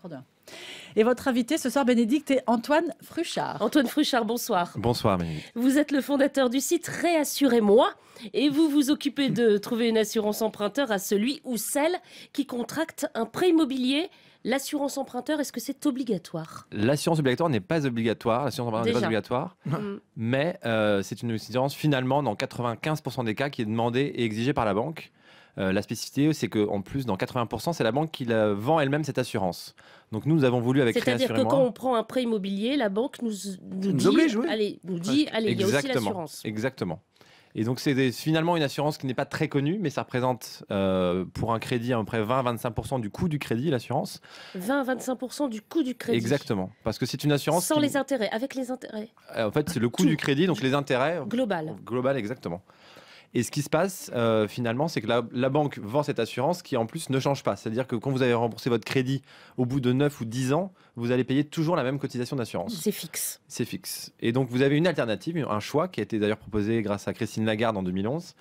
Trop bien. Et votre invité ce soir, Bénédicte, est Antoine Fruchard. Antoine Fruchard, bonsoir. Bonsoir, Bénédicte. Vous êtes le fondateur du site Réassurez-moi et vous vous occupez de trouver une assurance emprunteur à celui ou celle qui contracte un prêt immobilier. L'assurance emprunteur, est-ce que c'est obligatoire? L'assurance obligatoire n'est pas obligatoire. L'assurance emprunteur n'est pas obligatoire. Mais c'est une assurance, finalement, dans 95% des cas, qui est demandée et exigée par la banque. La spécificité, c'est qu'en plus, dans 80%, c'est la banque qui la vend elle-même, cette assurance. Donc nous avons voulu avec C'est-à-dire que quand on prend un prêt immobilier, la banque nous dit, oblige, oui. allez, il y a aussi l'assurance. Exactement. Et donc c'est finalement une assurance qui n'est pas très connue, mais ça représente pour un crédit à peu près 20-25% du coût du crédit, l'assurance. 20-25% du coût du crédit. Exactement. Parce que c'est une assurance... Sans les intérêts, avec les intérêts. En fait, c'est le coût du crédit, donc les intérêts... Global. Global, exactement. Et ce qui se passe finalement, c'est que la banque vend cette assurance qui en plus ne change pas. C'est-à-dire que quand vous avez remboursé votre crédit au bout de 9 ou 10 ans, vous allez payer toujours la même cotisation d'assurance. C'est fixe. C'est fixe. Et donc vous avez une alternative, un choix qui a été d'ailleurs proposé grâce à Christine Lagarde en 2011,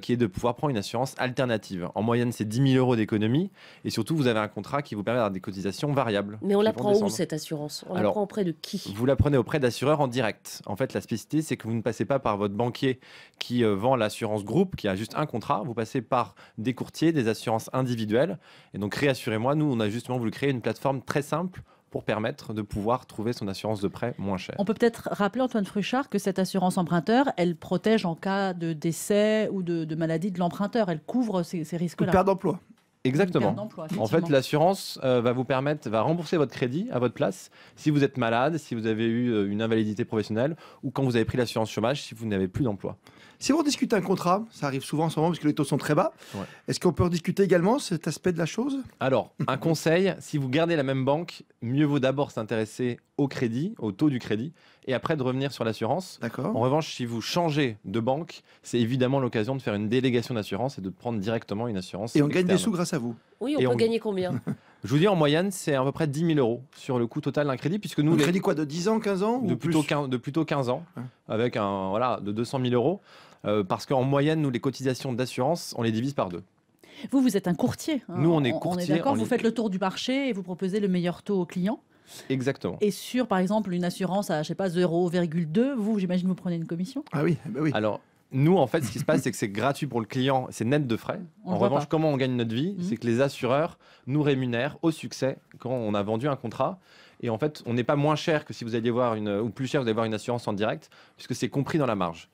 qui est de pouvoir prendre une assurance alternative. En moyenne, c'est 10 000 euros d'économie. Et surtout, vous avez un contrat qui vous permet d'avoir des cotisations variables. Mais on la prend où, cette assurance? On la prend auprès de qui? Vous la prenez auprès d'assureurs en direct. En fait, la spécificité, c'est que vous ne passez pas par votre banquier qui vend l'assurance groupe, qui a juste un contrat. Vous passez par des courtiers, des assurances individuelles. Et donc, Réassurez-moi, nous, on a justement voulu créer une plateforme très simple pour permettre de pouvoir trouver son assurance de prêt moins chère. On peut peut-être rappeler, Antoine Fruchard, que cette assurance emprunteur, elle protège en cas de décès ou de maladie de l'emprunteur. Elle couvre ces risques-là. Ou perte d'emploi. Exactement. En fait, l'assurance va rembourser votre crédit à votre place si vous êtes malade, si vous avez eu une invalidité professionnelle ou quand vous avez pris l'assurance chômage si vous n'avez plus d'emploi. Si on discute un contrat, ça arrive souvent en ce moment parce que les taux sont très bas. Ouais. Est-ce qu'on peut rediscuter également cet aspect de la chose? Alors, un conseil, si vous gardez la même banque, mieux vaut d'abord s'intéresser au crédit, au taux du crédit, et après de revenir sur l'assurance. D'accord. En revanche, si vous changez de banque, c'est évidemment l'occasion de faire une délégation d'assurance et de prendre directement une assurance. Et on gagne externe. des sous grâce à vous. Oui, on peut gagner combien? Je vous dis, en moyenne, c'est à peu près 10 000 euros sur le coût total d'un crédit, puisque nous... Un crédit quoi, de 10 ans, 15 ans de ou plutôt, plus de plutôt 15 ans, avec de 200 000 euros. Parce qu'en moyenne, nous, les cotisations d'assurance, on les divise par 2. Vous êtes un courtier. Hein. Nous, on est On est courtier. d'accord, vous faites le tour du marché et vous proposez le meilleur taux aux clients. Exactement. Et sur, par exemple, une assurance à, je sais pas, 0,2, vous, j'imagine, vous prenez une commission? Ah oui, bah oui. Alors, nous, en fait, ce qui se passe, c'est que c'est gratuit pour le client, c'est net de frais. En revanche, comment on gagne notre vie, c'est que les assureurs nous rémunèrent au succès quand on a vendu un contrat. Et en fait, on n'est pas moins cher que si vous alliez voir ou plus cher, vous allez voir une assurance en direct, puisque c'est compris dans la marge.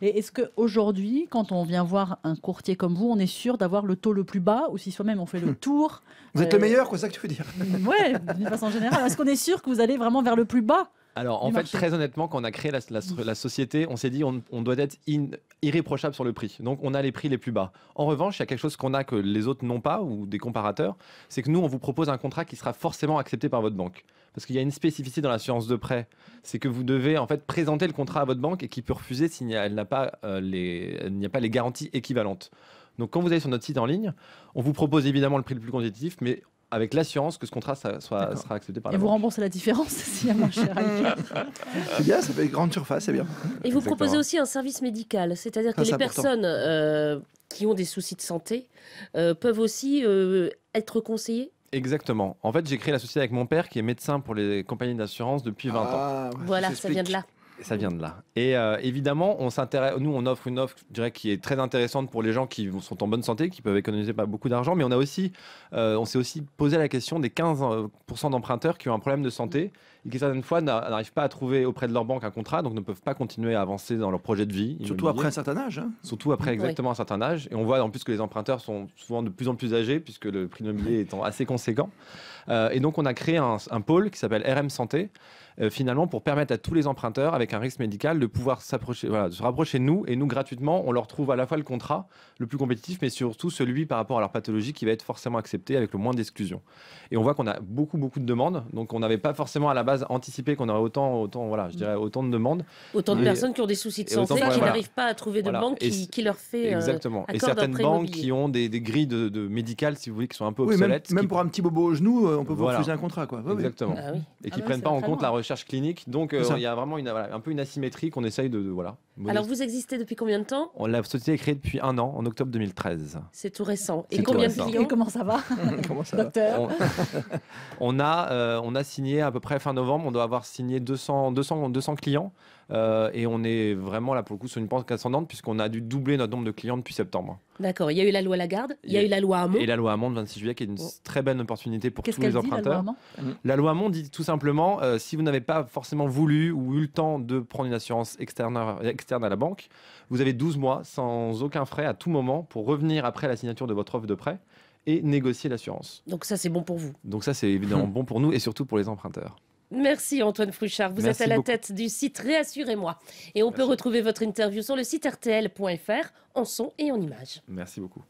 Et est-ce qu'aujourd'hui, quand on vient voir un courtier comme vous, on est sûr d'avoir le taux le plus bas, ou si soi-même on fait le tour? Vous êtes le meilleur, quoi, c'est ça que tu veux dire? Ouais, d'une façon générale. Est-ce qu'on est sûr que vous allez vraiment vers le plus bas? Alors, en fait, très honnêtement, quand on a créé la société, on s'est dit on doit être irréprochable sur le prix. Donc, on a les prix les plus bas. En revanche, il y a quelque chose qu'on a que les autres n'ont pas, ou des comparateurs, c'est que nous, on vous propose un contrat qui sera forcément accepté par votre banque. Parce qu'il y a une spécificité dans l'assurance de prêt, c'est que vous devez en fait présenter le contrat à votre banque et qui peut refuser s'il n'y a pas les garanties équivalentes. Donc, quand vous allez sur notre site en ligne, on vous propose évidemment le prix le plus compétitif, mais avec l'assurance que ce contrat sera accepté par la banque. Et vous remboursez la différence s'il y a moins cher. C'est bien, ça fait grande surface, c'est bien. Et vous proposez aussi un service médical, c'est-à-dire que les personnes qui ont des soucis de santé peuvent aussi être conseillées? Exactement. En fait, j'ai créé la société avec mon père qui est médecin pour les compagnies d'assurance depuis 20 ans. Voilà, ça vient de là. Ça vient de là. Et évidemment, nous, on offre une offre, je dirais, qui est très intéressante pour les gens qui sont en bonne santé, qui peuvent économiser pas beaucoup d'argent. Mais on s'est aussi posé la question des 15% d'emprunteurs qui ont un problème de santé et qui, certaines fois, n'arrivent pas à trouver auprès de leur banque un contrat, donc ne peuvent pas continuer à avancer dans leur projet de vie. Surtout après un certain âge. Hein. Surtout après exactement un certain âge. Et on voit en plus que les emprunteurs sont souvent de plus en plus âgés, puisque le prix de l'immobilier étant assez conséquent. Et donc, on a créé un pôle qui s'appelle RM Santé, finalement pour permettre à tous les emprunteurs avec un risque médical de pouvoir se rapprocher de nous, et nous gratuitement on leur trouve à la fois le contrat le plus compétitif mais surtout celui par rapport à leur pathologie qui va être forcément accepté avec le moins d'exclusion. Et on voit qu'on a beaucoup de demandes, donc on n'avait pas forcément à la base pas anticipé qu'on aurait autant, voilà, je dirais autant de demandes. Autant de Et- personnes qui ont des soucis de et autant santé, de- qui voilà. n'arrivent pas à trouver de Voilà. banque Et qui leur fait Exactement. Et accorde un certaines prêt banques immobilier. qui ont des grilles de médicales, si vous voulez, qui sont un peu Oui, même, obsolètes. même qui- pour un petit bobo au genou, on peut vous Voilà. refuser un contrat. Quoi. Ouais, ouais. Exactement. Ah oui. Et qui Ah ouais, prennent ça pas va en très compte loin. la recherche clinique. Donc, C'est ça. il y a vraiment un peu une asymétrie qu'on essaye de voilà. Alors vous existez depuis combien de temps? La société est créée depuis 1 an, en octobre 2013. C'est tout récent. Et C'est tout combien de récent. clients? Et comment ça va, Comment ça va docteur? On a signé à peu près fin novembre, on doit avoir signé 200 clients et on est vraiment là pour le coup sur une pente ascendante puisqu'on a dû doubler notre nombre de clients depuis septembre. D'accord. Il y a eu la loi Lagarde, il y a eu la loi Hamon. Et la loi Hamon de 26 juillet qui est une Oh. très bonne opportunité pour Qu'est-ce tous les qu'elle dit, la loi emprunteurs. Hamon? La loi Hamon dit tout simplement, si vous n'avez pas forcément voulu ou eu le temps de prendre une assurance externe à la banque, vous avez 12 mois sans aucun frais à tout moment pour revenir après la signature de votre offre de prêt et négocier l'assurance. Donc ça, c'est bon pour vous. Donc ça, c'est évidemment bon pour nous et surtout pour les emprunteurs. Merci Antoine Fruchard. Vous Merci êtes à la beaucoup. tête du site Réassurez-moi. Et on peut retrouver votre interview sur le site rtl.fr en son et en images. Merci beaucoup.